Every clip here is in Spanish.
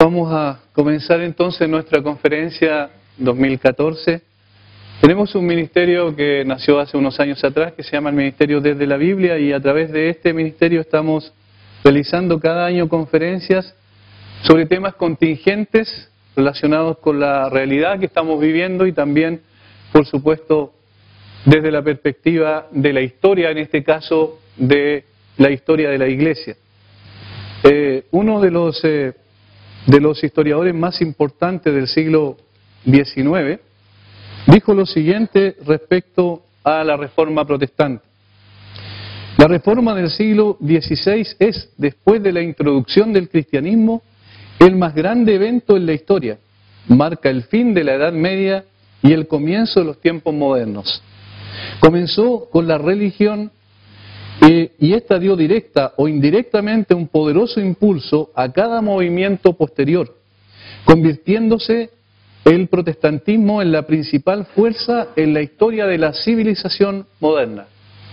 Vamos a comenzar entonces nuestra conferencia 2014. Tenemos un ministerio que nació hace unos años atrás, que se llama el Ministerio Desde la Biblia, y a través de este ministerio estamos realizando cada año conferencias sobre temas contingentes relacionados con la realidad que estamos viviendo y también, por supuesto, desde la perspectiva de la historia, en este caso, de la historia de la Iglesia. Uno de los historiadores más importantes del siglo XIX dijo lo siguiente respecto a la Reforma protestante. La Reforma del siglo XVI es, después de la introducción del cristianismo, el más grande evento en la historia. Marca el fin de la Edad Media y el comienzo de los tiempos modernos. Comenzó con la religión y esta dio directa o indirectamente un poderoso impulso a cada movimiento posterior, convirtiéndose el protestantismo en la principal fuerza en la historia de la civilización moderna.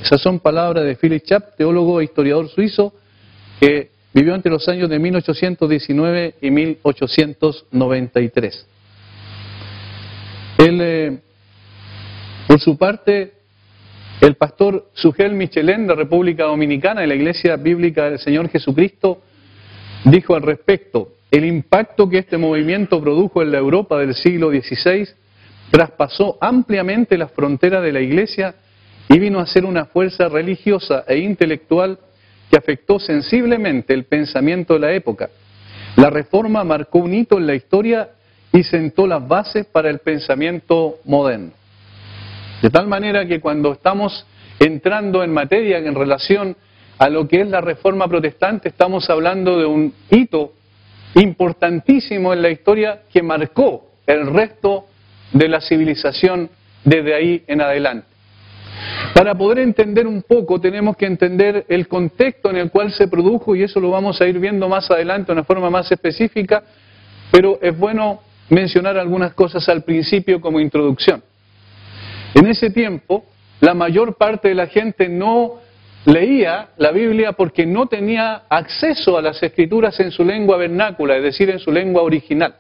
Esas son palabras de Philip Schaff, teólogo e historiador suizo, que vivió entre los años de 1819 y 1893. Por su parte, el pastor Sugel Michelén de República Dominicana, de la Iglesia Bíblica del Señor Jesucristo, dijo al respecto: el impacto que este movimiento produjo en la Europa del siglo XVI traspasó ampliamente las fronteras de la Iglesia y vino a ser una fuerza religiosa e intelectual que afectó sensiblemente el pensamiento de la época. La Reforma marcó un hito en la historia y sentó las bases para el pensamiento moderno. De tal manera que cuando estamos entrando en materia en relación a lo que es la Reforma protestante, estamos hablando de un hito importantísimo en la historia que marcó el resto de la civilización desde ahí en adelante. Para poder entender un poco tenemos que entender el contexto en el cual se produjo, y eso lo vamos a ir viendo más adelante de una forma más específica, pero es bueno mencionar algunas cosas al principio como introducción. En ese tiempo, la mayor parte de la gente no leía la Biblia porque no tenía acceso a las Escrituras en su lengua vernácula, es decir, en su lengua original.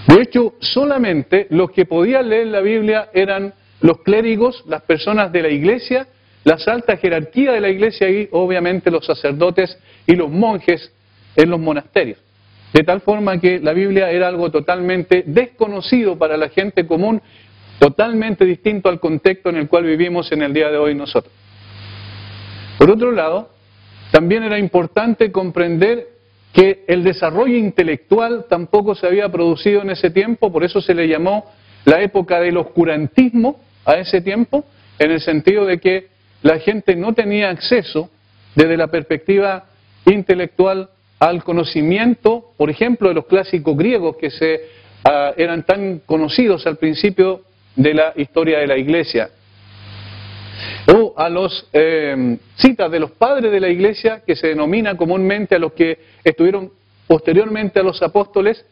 De hecho, solamente los que podían leer la Biblia eran los clérigos, las personas de la iglesia, la alta jerarquía de la iglesia y obviamente los sacerdotes y los monjes en los monasterios. De tal forma que la Biblia era algo totalmente desconocido para la gente común, totalmente distinto al contexto en el cual vivimos en el día de hoy nosotros. Por otro lado, también era importante comprender que el desarrollo intelectual tampoco se había producido en ese tiempo, por eso se le llamó la época del oscurantismo a ese tiempo, en el sentido de que la gente no tenía acceso desde la perspectiva intelectual al conocimiento, por ejemplo, de los clásicos griegos que eran tan conocidos al principio de la historia de la Iglesia, o a los citas de los padres de la Iglesia, que se denomina comúnmente a los que estuvieron posteriormente a los apóstoles,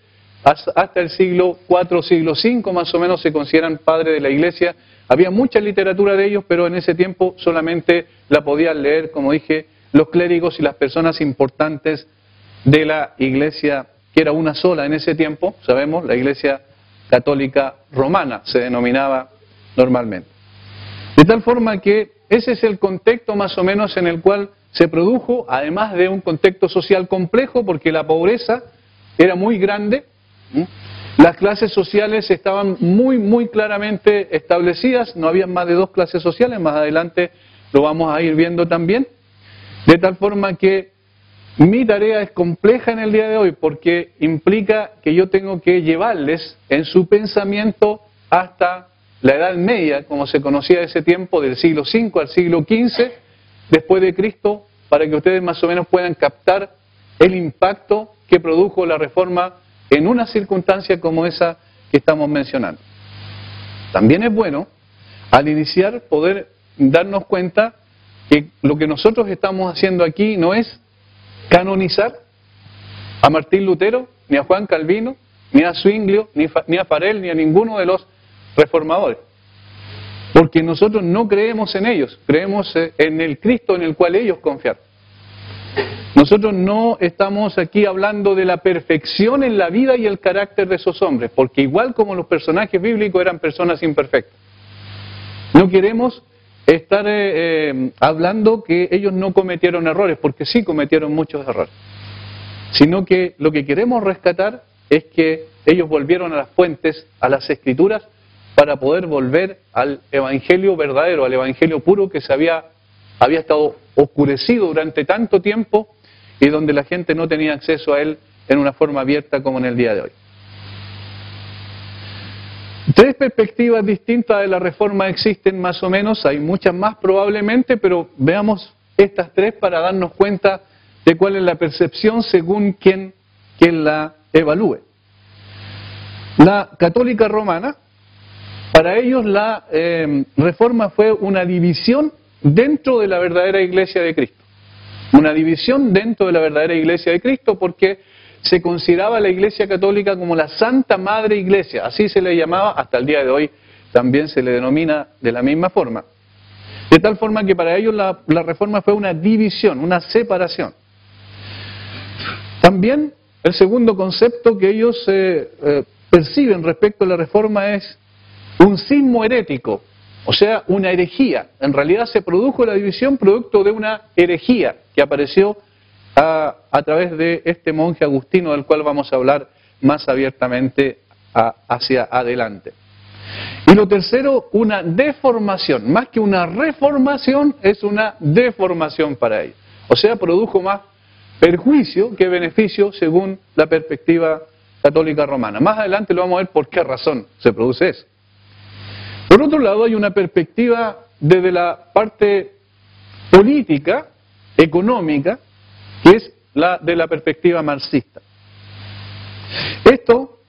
hasta el siglo IV, siglo V, más o menos se consideran padres de la Iglesia. Había mucha literatura de ellos, pero en ese tiempo solamente la podían leer, como dije, los clérigos y las personas importantes de la Iglesia, que era una sola en ese tiempo, sabemos, la Iglesia Católica Romana se denominaba normalmente. De tal forma que ese es el contexto más o menos en el cual se produjo, además de un contexto social complejo, porque la pobreza era muy grande, las clases sociales estaban muy claramente establecidas, no había más de dos clases sociales, más adelante lo vamos a ir viendo también, de tal forma que mi tarea es compleja en el día de hoy porque implica que yo tengo que llevarles en su pensamiento hasta la Edad Media, como se conocía ese tiempo, del siglo V al siglo XV, después de Cristo, para que ustedes más o menos puedan captar el impacto que produjo la Reforma en una circunstancia como esa que estamos mencionando. También es bueno, al iniciar, poder darnos cuenta que lo que nosotros estamos haciendo aquí no es canonizar a Martín Lutero, ni a Juan Calvino, ni a Zwinglio, ni a Farel, ni a ninguno de los reformadores. Porque nosotros no creemos en ellos, creemos en el Cristo en el cual ellos confiaron. Nosotros no estamos aquí hablando de la perfección en la vida y el carácter de esos hombres, porque igual como los personajes bíblicos eran personas imperfectas. No queremos estar hablando que ellos no cometieron errores, porque sí cometieron muchos errores, sino que lo que queremos rescatar es que ellos volvieron a las fuentes, a las Escrituras, para poder volver al Evangelio verdadero, al Evangelio puro que había estado oscurecido durante tanto tiempo y donde la gente no tenía acceso a él en una forma abierta como en el día de hoy. Tres perspectivas distintas de la Reforma existen más o menos, hay muchas más probablemente, pero veamos estas tres para darnos cuenta de cuál es la percepción según quien la evalúe. La católica romana, para ellos la Reforma fue una división dentro de la verdadera Iglesia de Cristo. Una división dentro de la verdadera Iglesia de Cristo porque se consideraba la Iglesia Católica como la Santa Madre Iglesia, así se le llamaba, hasta el día de hoy también se le denomina de la misma forma. De tal forma que para ellos la Reforma fue una división, una separación. También el segundo concepto que ellos perciben respecto a la Reforma es un cismo herético, o sea, una herejía. En realidad se produjo la división producto de una herejía que apareció a través de este monje agustino del cual vamos a hablar más abiertamente hacia adelante. Y lo tercero, una deformación. Más que una reformación, es una deformación para ellos. O sea, produjo más perjuicio que beneficio según la perspectiva católica romana. Más adelante lo vamos a ver por qué razón se produce eso. Por otro lado, hay una perspectiva desde la parte política, económica, que es la de la perspectiva marxista. Esto,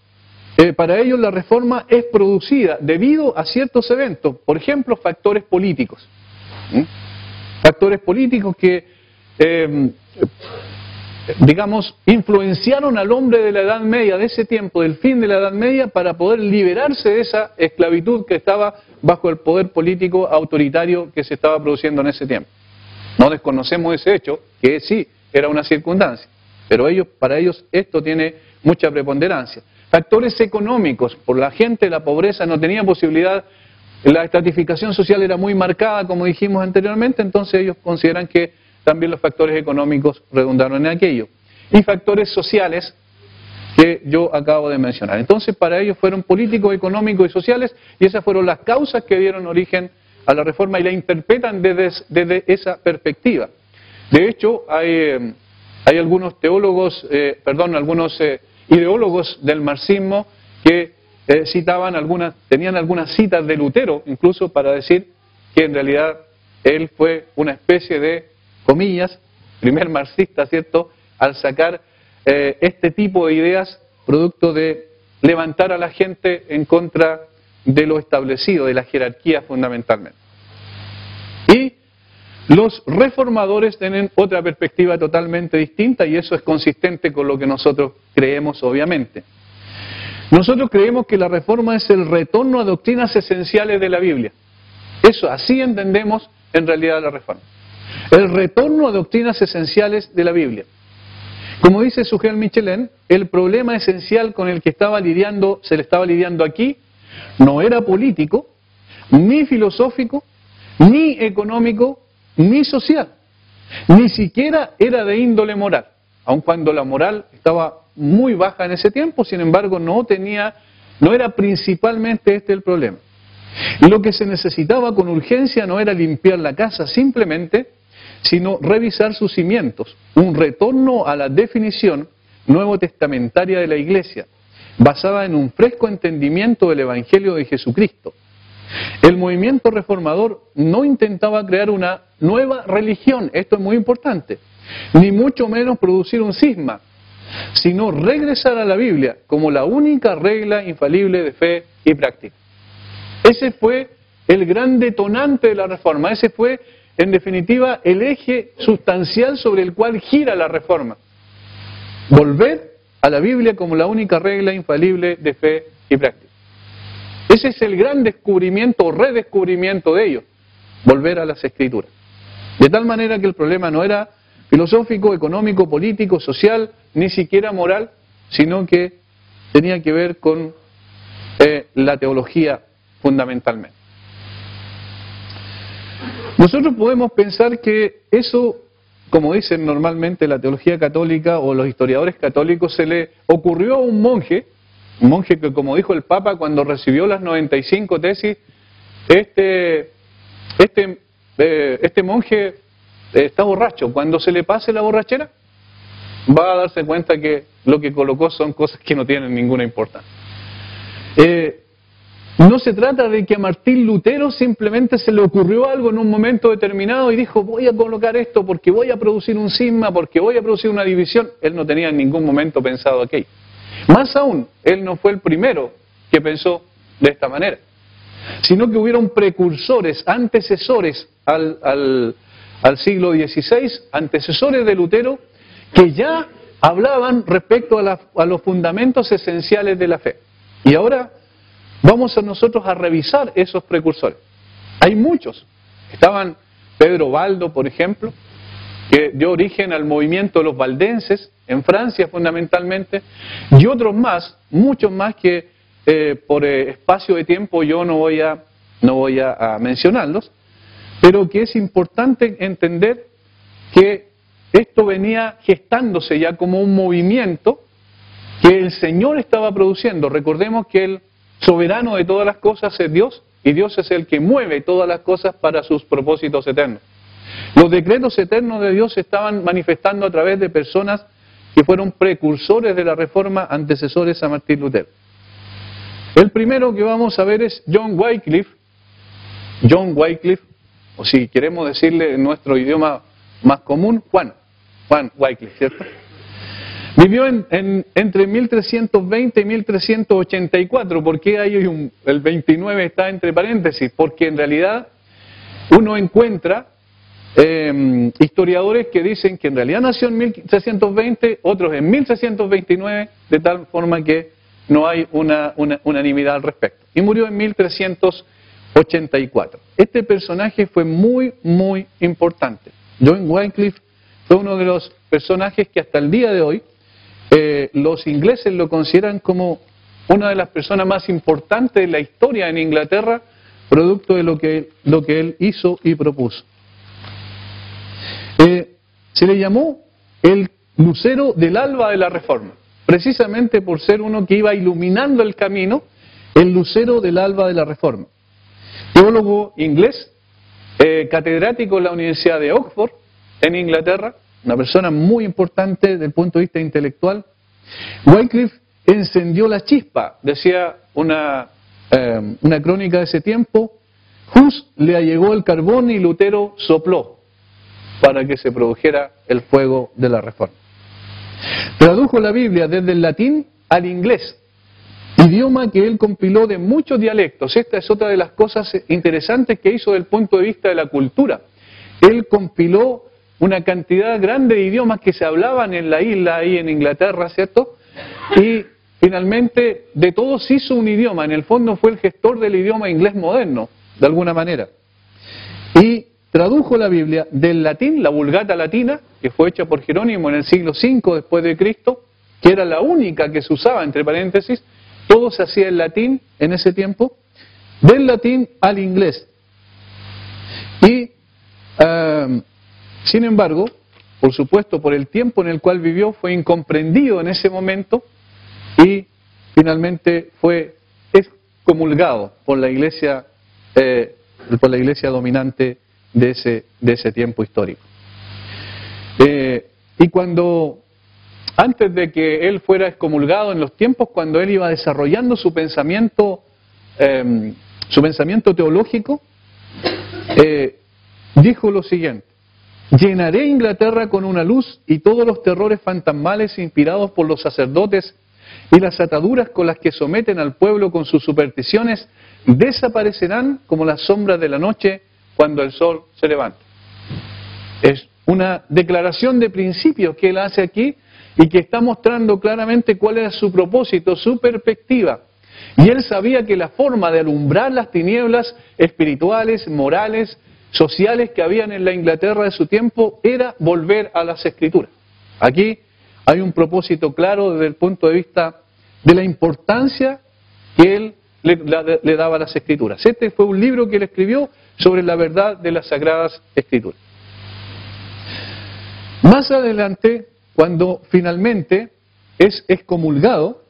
para ellos la Reforma es producida debido a ciertos eventos, por ejemplo, factores políticos. Factores políticos que, digamos, influenciaron al hombre de la Edad Media, de ese tiempo, del fin de la Edad Media, para poder liberarse de esa esclavitud que estaba bajo el poder político autoritario que se estaba produciendo en ese tiempo. No desconocemos ese hecho, que sí, era una circunstancia, pero para ellos esto tiene mucha preponderancia. Factores económicos, por la gente, la pobreza no tenía posibilidad, la estratificación social era muy marcada, como dijimos anteriormente, entonces ellos consideran que también los factores económicos redundaron en aquello. Y factores sociales que yo acabo de mencionar. Entonces para ellos fueron políticos, económicos y sociales, y esas fueron las causas que dieron origen a la Reforma y la interpretan desde esa perspectiva. De hecho, hay algunos teólogos, algunos ideólogos del marxismo que tenían algunas citas de Lutero, incluso para decir que en realidad él fue una especie de, comillas, primer marxista, ¿cierto?, al sacar este tipo de ideas producto de levantar a la gente en contra de lo establecido, de la jerarquía fundamentalmente. Y los reformadores tienen otra perspectiva totalmente distinta y eso es consistente con lo que nosotros creemos, obviamente. Nosotros creemos que la Reforma es el retorno a doctrinas esenciales de la Biblia. Eso, así entendemos en realidad la Reforma. El retorno a doctrinas esenciales de la Biblia. Como dice Sugel Michelén, el problema esencial con el que se le estaba lidiando aquí no era político, ni filosófico, ni económico, ni social. Ni siquiera era de índole moral. Aun cuando la moral estaba muy baja en ese tiempo, sin embargo no era principalmente este el problema. Lo que se necesitaba con urgencia no era limpiar la casa simplemente, sino revisar sus cimientos, un retorno a la definición nuevo testamentaria de la Iglesia, basada en un fresco entendimiento del Evangelio de Jesucristo. El movimiento reformador no intentaba crear una nueva religión, esto es muy importante, ni mucho menos producir un cisma, sino regresar a la Biblia como la única regla infalible de fe y práctica. Ese fue el gran detonante de la Reforma, ese fue en definitiva el eje sustancial sobre el cual gira la Reforma. Volver a la Biblia como la única regla infalible de fe y práctica. Ese es el gran descubrimiento o redescubrimiento de ellos, volver a las Escrituras. De tal manera que el problema no era filosófico, económico, político, social, ni siquiera moral, sino que tenía que ver con la teología fundamentalmente. Nosotros podemos pensar que eso, como dicen normalmente la teología católica o los historiadores católicos, se le ocurrió a un monje que, como dijo el Papa cuando recibió las 95 tesis, este monje está borracho. Cuando se le pase la borrachera, va a darse cuenta que lo que colocó son cosas que no tienen ninguna importancia. No se trata de que a Martín Lutero simplemente se le ocurrió algo en un momento determinado y dijo, voy a colocar esto porque voy a producir un cisma, porque voy a producir una división. Él no tenía en ningún momento pensado aquello. Más aún, él no fue el primero que pensó de esta manera, sino que hubieron precursores, antecesores al siglo XVI, antecesores de Lutero, que ya hablaban respecto a los fundamentos esenciales de la fe. Y ahora vamos nosotros a revisar esos precursores. Hay muchos. Estaban Pedro Baldo, por ejemplo, que dio origen al movimiento de los valdenses, en Francia fundamentalmente, y otros más, muchos más que por espacio de tiempo yo no voy a mencionarlos, pero que es importante entender que esto venía gestándose ya como un movimiento que el Señor estaba produciendo. Recordemos que el soberano de todas las cosas es Dios, y Dios es el que mueve todas las cosas para sus propósitos eternos. Los decretos eternos de Dios se estaban manifestando a través de personas que fueron precursores de la Reforma, antecesores a Martín Lutero. El primero que vamos a ver es John Wycliffe. John Wycliffe, o si queremos decirle en nuestro idioma más común, Juan Wycliffe, ¿cierto? Vivió entre 1320 y 1384. ¿Por qué hay el 29 está entre paréntesis? Porque en realidad uno encuentra historiadores que dicen que en realidad nació en 1320, otros en 1329, de tal forma que no hay una unanimidad al respecto. Y murió en 1384. Este personaje fue muy, muy importante. John Wycliffe fue uno de los personajes que hasta el día de hoy los ingleses lo consideran como una de las personas más importantes de la historia en Inglaterra, producto de lo que él hizo y propuso. Se le llamó el lucero del alba de la Reforma, precisamente por ser uno que iba iluminando el camino, el lucero del alba de la Reforma. Teólogo inglés, catedrático en la Universidad de Oxford, en Inglaterra, una persona muy importante desde el punto de vista intelectual. Wycliffe encendió la chispa, decía una crónica de ese tiempo. Hus le allegó el carbón y Lutero sopló para que se produjera el fuego de la Reforma. Tradujo la Biblia desde el latín al inglés, idioma que él compiló de muchos dialectos. Esta es otra de las cosas interesantes que hizo desde el punto de vista de la cultura. Él compiló una cantidad grande de idiomas que se hablaban en la isla, ahí en Inglaterra, ¿cierto? Y finalmente de todos hizo un idioma. En el fondo fue el gestor del idioma inglés moderno, de alguna manera. Y tradujo la Biblia del latín, la Vulgata latina, que fue hecha por Jerónimo en el siglo V después de Cristo, que era la única que se usaba, entre paréntesis. Todo se hacía en latín en ese tiempo, del latín al inglés. Y sin embargo, por supuesto, por el tiempo en el cual vivió, fue incomprendido en ese momento y finalmente fue excomulgado por la iglesia dominante de ese tiempo histórico. Y antes de que él fuera excomulgado, en los tiempos cuando él iba desarrollando su pensamiento teológico, dijo lo siguiente: llenaré Inglaterra con una luz y todos los terrores fantasmales inspirados por los sacerdotes y las ataduras con las que someten al pueblo con sus supersticiones desaparecerán como las sombras de la noche cuando el sol se levanta. Es una declaración de principios que él hace aquí y que está mostrando claramente cuál era su propósito, su perspectiva. Y él sabía que la forma de alumbrar las tinieblas espirituales, morales, sociales que habían en la Inglaterra de su tiempo era volver a las Escrituras. Aquí hay un propósito claro desde el punto de vista de la importancia que él le daba a las Escrituras. Este fue un libro que él escribió sobre la verdad de las Sagradas Escrituras. Más adelante, cuando finalmente es excomulgado,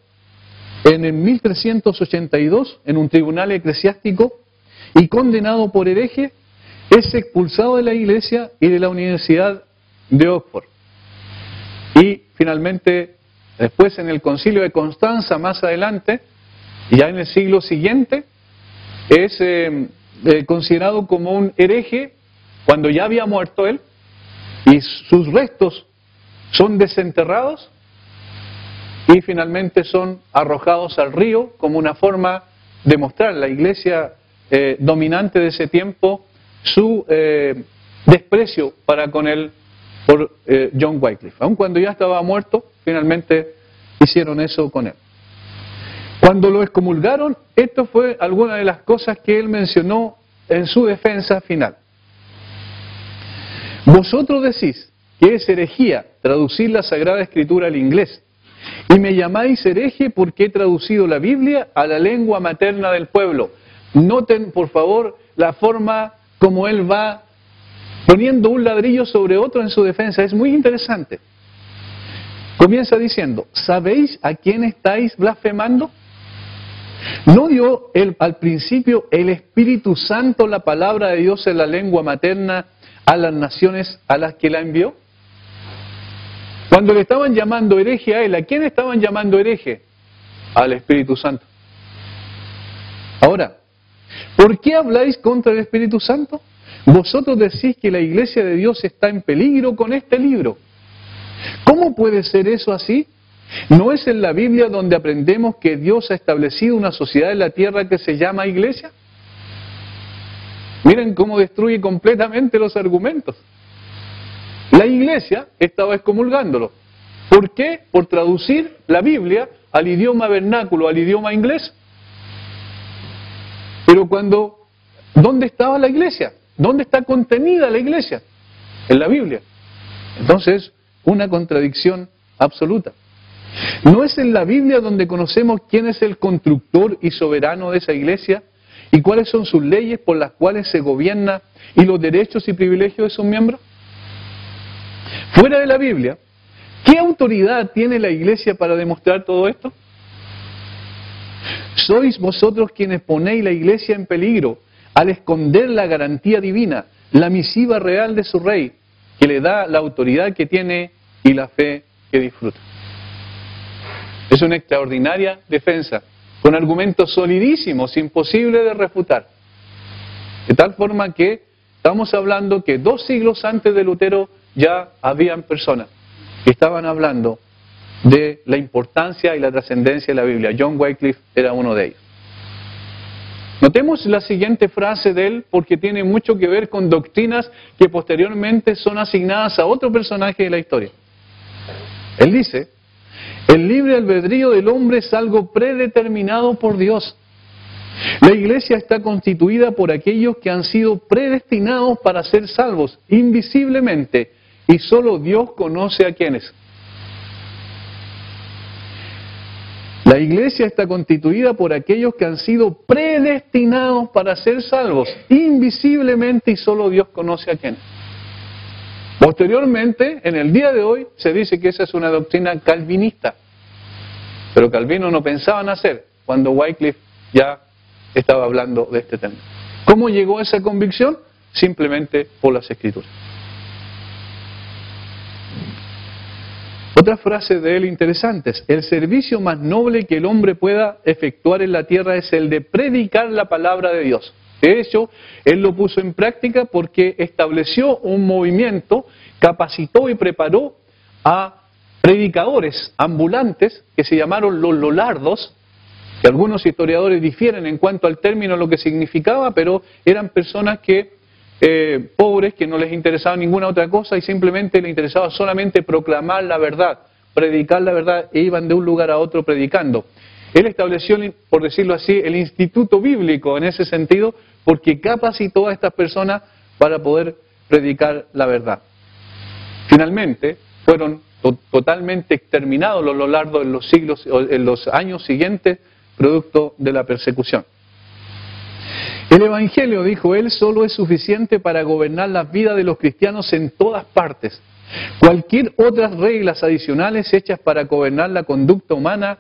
en el 1382, en un tribunal eclesiástico, y condenado por hereje, es expulsado de la iglesia y de la Universidad de Oxford. Y finalmente, después en el Concilio de Constanza, más adelante, ya en el siglo siguiente, es considerado como un hereje cuando ya había muerto él, y sus restos son desenterrados y finalmente son arrojados al río como una forma de mostrar la iglesia dominante de ese tiempo su desprecio para con él por John Wycliffe. Aun cuando ya estaba muerto, finalmente hicieron eso con él. Cuando lo excomulgaron, esto fue alguna de las cosas que él mencionó en su defensa final. Vosotros decís que es herejía traducir la Sagrada Escritura al inglés, y me llamáis hereje porque he traducido la Biblia a la lengua materna del pueblo. Noten, por favor, la forma como él va poniendo un ladrillo sobre otro en su defensa. Es muy interesante. Comienza diciendo, ¿sabéis a quién estáis blasfemando? ¿No dio al principio el Espíritu Santo la palabra de Dios en la lengua materna a las naciones a las que la envió? Cuando le estaban llamando hereje a él, ¿a quién estaban llamando hereje? Al Espíritu Santo. Ahora, ¿por qué habláis contra el Espíritu Santo? Vosotros decís que la iglesia de Dios está en peligro con este libro. ¿Cómo puede ser eso así? ¿No es en la Biblia donde aprendemos que Dios ha establecido una sociedad en la tierra que se llama iglesia? Miren cómo destruye completamente los argumentos. La iglesia estaba excomulgándolo. ¿Por qué? Por traducir la Biblia al idioma vernáculo, al idioma inglés. Pero ¿dónde estaba la iglesia? ¿Dónde está contenida la iglesia? En la Biblia. Entonces, una contradicción absoluta. ¿No es en la Biblia donde conocemos quién es el constructor y soberano de esa iglesia? ¿Y cuáles son sus leyes por las cuales se gobierna y los derechos y privilegios de sus miembros? Fuera de la Biblia, ¿qué autoridad tiene la iglesia para demostrar todo esto? Sois vosotros quienes ponéis la iglesia en peligro al esconder la garantía divina, la misiva real de su rey, que le da la autoridad que tiene y la fe que disfruta. Es una extraordinaria defensa, con argumentos solidísimos, imposible de refutar. De tal forma que estamos hablando que 2 siglos antes de Lutero ya habían personas que estaban hablando de la importancia y la trascendencia de la Biblia. John Wycliffe era uno de ellos. Notemos la siguiente frase de él, porque tiene mucho que ver con doctrinas que posteriormente son asignadas a otro personaje de la historia. Él dice, el libre albedrío del hombre es algo predeterminado por Dios. La iglesia está constituida por aquellos que han sido predestinados para ser salvos invisiblemente, y solo Dios conoce a quiénes. La iglesia está constituida por aquellos que han sido predestinados para ser salvos invisiblemente, y solo Dios conoce a quiénes. Posteriormente, en el día de hoy, se dice que esa es una doctrina calvinista. Pero Calvino no pensaba en hacer cuando Wycliffe ya estaba hablando de este tema. ¿Cómo llegó a esa convicción? Simplemente por las Escrituras. Otras frases de él interesantes. El servicio más noble que el hombre pueda efectuar en la tierra es el de predicar la palabra de Dios. De hecho, él lo puso en práctica porque estableció un movimiento, capacitó y preparó a predicadores ambulantes que se llamaron los lollardos, que algunos historiadores difieren en cuanto al término, lo que significaba, pero eran personas pobres, que no les interesaba ninguna otra cosa y simplemente les interesaba solamente proclamar la verdad, predicar la verdad, e iban de un lugar a otro predicando. Él estableció, por decirlo así, el instituto bíblico en ese sentido, porque capacitó a estas personas para poder predicar la verdad. Finalmente, fueron totalmente exterminados a lo largo de los siglos, en los años siguientes, producto de la persecución. El Evangelio, dijo él, solo es suficiente para gobernar las vidas de los cristianos en todas partes. Cualquier otras reglas adicionales hechas para gobernar la conducta humana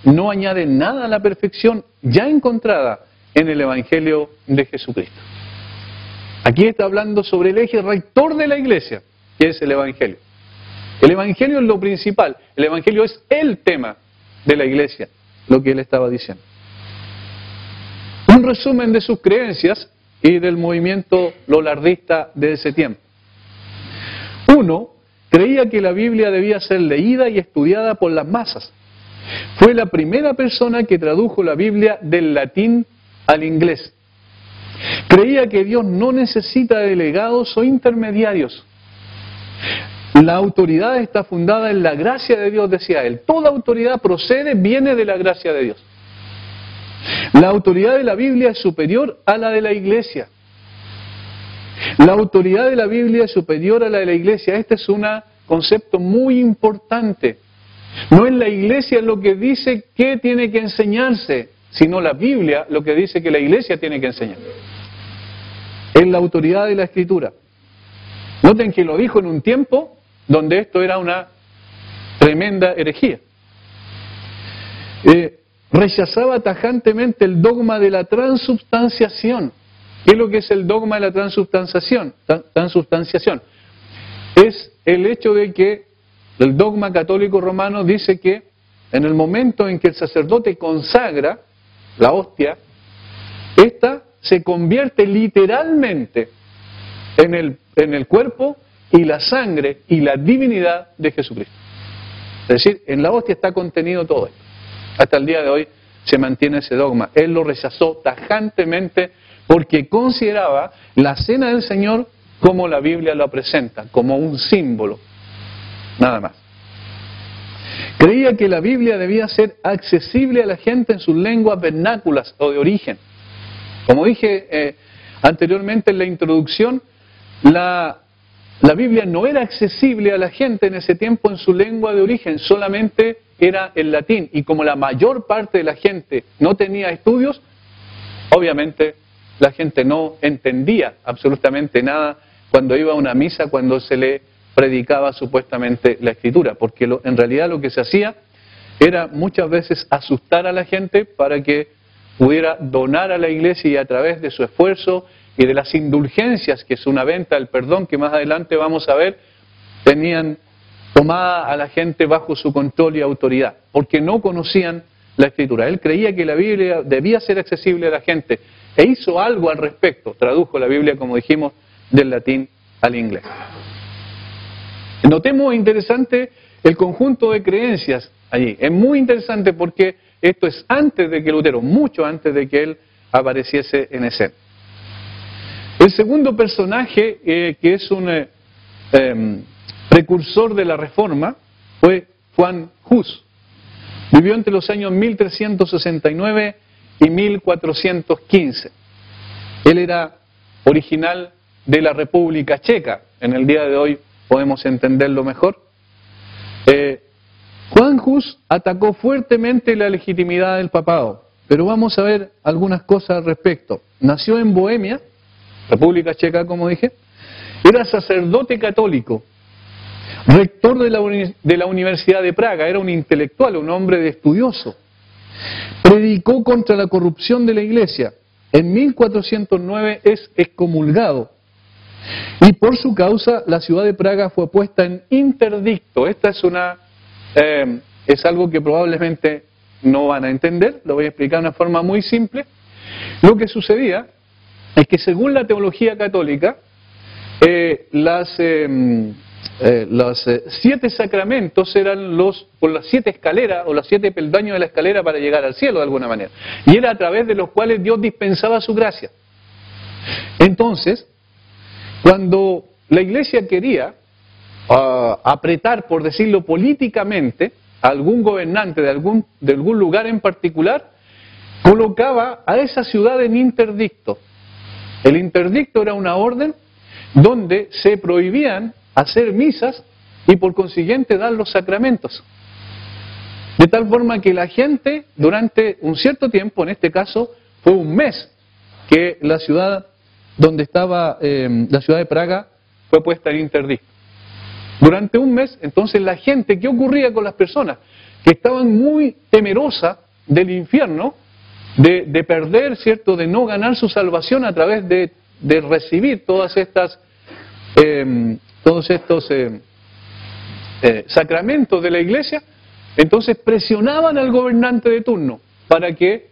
no añaden nada a la perfección ya encontrada en el Evangelio de Jesucristo. Aquí está hablando sobre el eje rector de la iglesia, que es el Evangelio. El Evangelio es lo principal, el Evangelio es el tema de la iglesia, lo que él estaba diciendo. Un resumen de sus creencias y del movimiento lolardista de ese tiempo. Uno, creía que la Biblia debía ser leída y estudiada por las masas. Fue la primera persona que tradujo la Biblia del latín al inglés. Creía que Dios no necesita delegados o intermediarios. La autoridad está fundada en la gracia de Dios, decía él. Toda autoridad viene de la gracia de Dios. La autoridad de la Biblia es superior a la de la iglesia. La autoridad de la Biblia es superior a la de la iglesia. Este es un concepto muy importante. No es la iglesia lo que dice qué tiene que enseñarse, sino la Biblia lo que dice que la iglesia tiene que enseñar. Es la autoridad de la Escritura. Noten que lo dijo en un tiempo donde esto era una tremenda herejía. Rechazaba tajantemente el dogma de la transubstanciación. ¿Qué es lo que es el dogma de la transubstanciación? Es el hecho de que el dogma católico romano dice que en el momento en que el sacerdote consagra la hostia, esta se convierte literalmente en el cuerpo y la sangre y la divinidad de Jesucristo. Es decir, en la hostia está contenido todo esto. Hasta el día de hoy se mantiene ese dogma. Él lo rechazó tajantemente porque consideraba la cena del Señor como la Biblia lo presenta, como un símbolo, nada más. Creía que la Biblia debía ser accesible a la gente en sus lenguas vernáculas o de origen. Como dije anteriormente en la introducción, la Biblia no era accesible a la gente en ese tiempo en su lengua de origen, solamente era el latín. Y como la mayor parte de la gente no tenía estudios, obviamente la gente no entendía absolutamente nada cuando iba a una misa, cuando se le predicaba supuestamente la Escritura, porque en realidad lo que se hacía era muchas veces asustar a la gente para que pudiera donar a la iglesia y a través de su esfuerzo y de las indulgencias, que es una venta del perdón que más adelante vamos a ver, tenían tomada a la gente bajo su control y autoridad, porque no conocían la Escritura. Él creía que la Biblia debía ser accesible a la gente e hizo algo al respecto, tradujo la Biblia, como dijimos, del latín al inglés. Notemos interesante el conjunto de creencias allí. Es muy interesante porque esto es antes de que Lutero, mucho antes de que él apareciese en escena. El segundo personaje, que es un precursor de la Reforma, fue Juan Hus. Vivió entre los años 1369 y 1415. Él era original de la República Checa. En el día de hoy podemos entenderlo mejor. Juan Hus atacó fuertemente la legitimidad del papado, pero vamos a ver algunas cosas al respecto. Nació en Bohemia, República Checa, como dije. Era sacerdote católico, rector de la Universidad de Praga, era un intelectual, un hombre de estudioso. Predicó contra la corrupción de la iglesia. En 1409 es excomulgado. Y por su causa la ciudad de Praga fue puesta en interdicto. Esta es algo que probablemente no van a entender, lo voy a explicar de una forma muy simple. Lo que sucedía es que según la teología católica, los 7 sacramentos eran por las 7 escaleras o los 7 peldaños de la escalera para llegar al cielo de alguna manera. Y era a través de los cuales Dios dispensaba su gracia. Entonces, cuando la iglesia quería apretar, por decirlo políticamente, a algún gobernante de algún lugar en particular, colocaba a esa ciudad en interdicto. El interdicto era una orden donde se prohibían hacer misas y por consiguiente dar los sacramentos. De tal forma que la gente durante un cierto tiempo, en este caso fue un mes, que la ciudad donde estaba la ciudad de Praga fue puesta en interdicto. Durante un mes, entonces la gente, ¿qué ocurría con las personas? Que estaban muy temerosas del infierno, de perder, ¿cierto?, de no ganar su salvación a través de recibir todos estos sacramentos de la iglesia. Entonces presionaban al gobernante de turno para que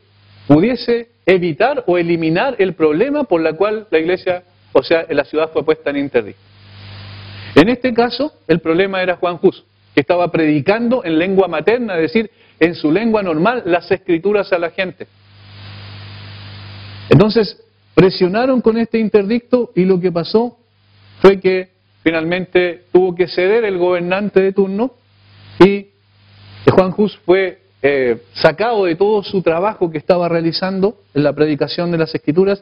pudiese evitar o eliminar el problema por la cual la iglesia, o sea, la ciudad fue puesta en interdicto. En este caso, el problema era Juan Hus, que estaba predicando en lengua materna, es decir, en su lengua normal, las escrituras a la gente. Entonces, presionaron con este interdicto y lo que pasó fue que finalmente tuvo que ceder el gobernante de turno y Juan Hus fue sacado de todo su trabajo que estaba realizando en la predicación de las Escrituras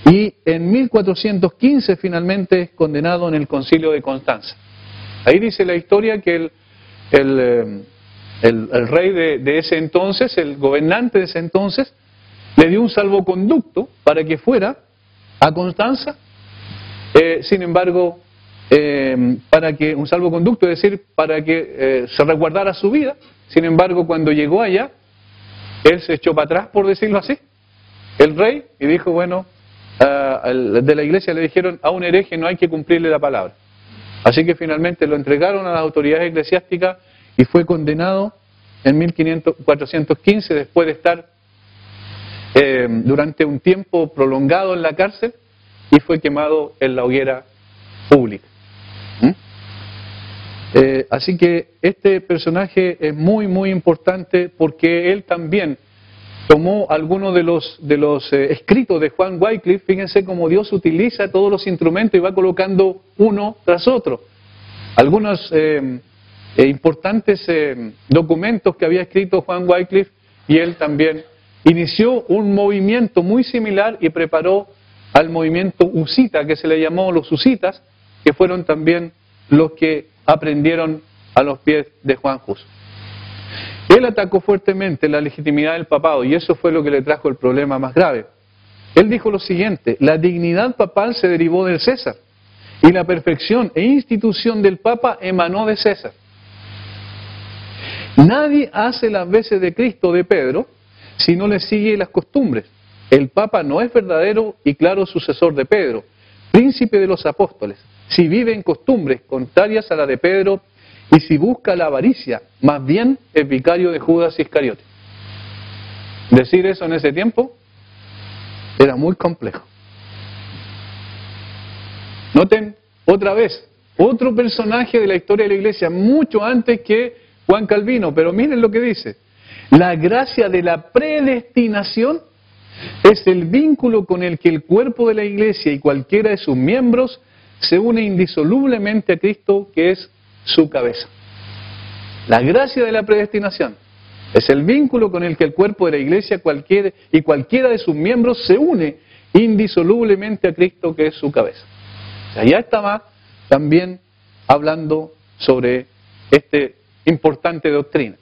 y en 1415 finalmente es condenado en el Concilio de Constanza. Ahí dice la historia que el rey de ese entonces, el gobernante de ese entonces, le dio un salvoconducto para que fuera a Constanza, sin embargo, un salvoconducto, es decir, para que se resguardara su vida. Sin embargo, cuando llegó allá, él se echó para atrás, por decirlo así, el rey, y dijo, bueno, de la iglesia le dijeron, a un hereje no hay que cumplirle la palabra. Así que finalmente lo entregaron a las autoridades eclesiásticas y fue condenado en 1415, después de estar durante un tiempo prolongado en la cárcel, y fue quemado en la hoguera pública. Así que este personaje es muy, muy importante porque él también tomó algunos de los escritos de Juan Wycliffe. Fíjense cómo Dios utiliza todos los instrumentos y va colocando uno tras otro. Algunos importantes documentos que había escrito Juan Wycliffe, y él también inició un movimiento muy similar y preparó al movimiento husita, que se le llamó los husitas, que fueron también los que aprendieron a los pies de Juan Hus. Él atacó fuertemente la legitimidad del papado y eso fue lo que le trajo el problema más grave. Él dijo lo siguiente: la dignidad papal se derivó del César y la perfección e institución del Papa emanó de César. Nadie hace las veces de Cristo de Pedro si no le sigue las costumbres. El Papa no es verdadero y claro sucesor de Pedro, príncipe de los apóstoles, si vive en costumbres contrarias a la de Pedro y si busca la avaricia, más bien es vicario de Judas Iscariote. Decir eso en ese tiempo era muy complejo. Noten otra vez, otro personaje de la historia de la Iglesia, mucho antes que Juan Calvino, pero miren lo que dice: la gracia de la predestinación es el vínculo con el que el cuerpo de la Iglesia y cualquiera de sus miembros se une indisolublemente a Cristo, que es su cabeza. La gracia de la predestinación es el vínculo con el que el cuerpo de la Iglesia y cualquiera de sus miembros se une indisolublemente a Cristo, que es su cabeza. Allá estaba también hablando sobre esta importante doctrina.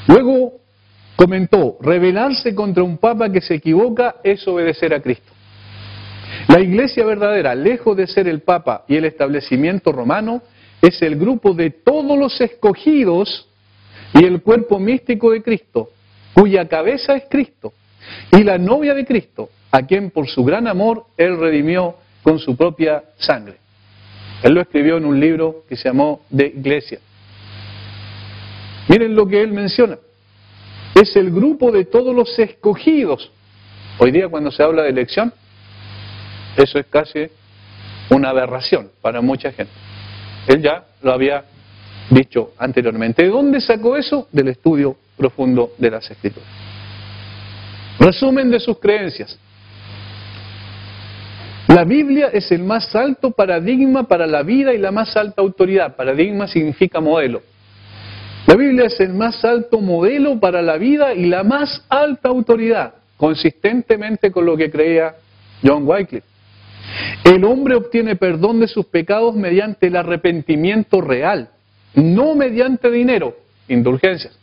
Luego comentó: rebelarse contra un papa que se equivoca es obedecer a Cristo. La Iglesia verdadera, lejos de ser el Papa y el establecimiento romano, es el grupo de todos los escogidos y el cuerpo místico de Cristo, cuya cabeza es Cristo, y la novia de Cristo, a quien por su gran amor Él redimió con su propia sangre. Él lo escribió en un libro que se llamó De Iglesia. Miren lo que él menciona: es el grupo de todos los escogidos. Hoy día, cuando se habla de elección, eso es casi una aberración para mucha gente. Él ya lo había dicho anteriormente. ¿De dónde sacó eso? Del estudio profundo de las Escrituras. Resumen de sus creencias. La Biblia es el más alto paradigma para la vida y la más alta autoridad. Paradigma significa modelo. La Biblia es el más alto modelo para la vida y la más alta autoridad, consistentemente con lo que creía John Wycliffe. El hombre obtiene perdón de sus pecados mediante el arrepentimiento real, no mediante dinero, indulgencias.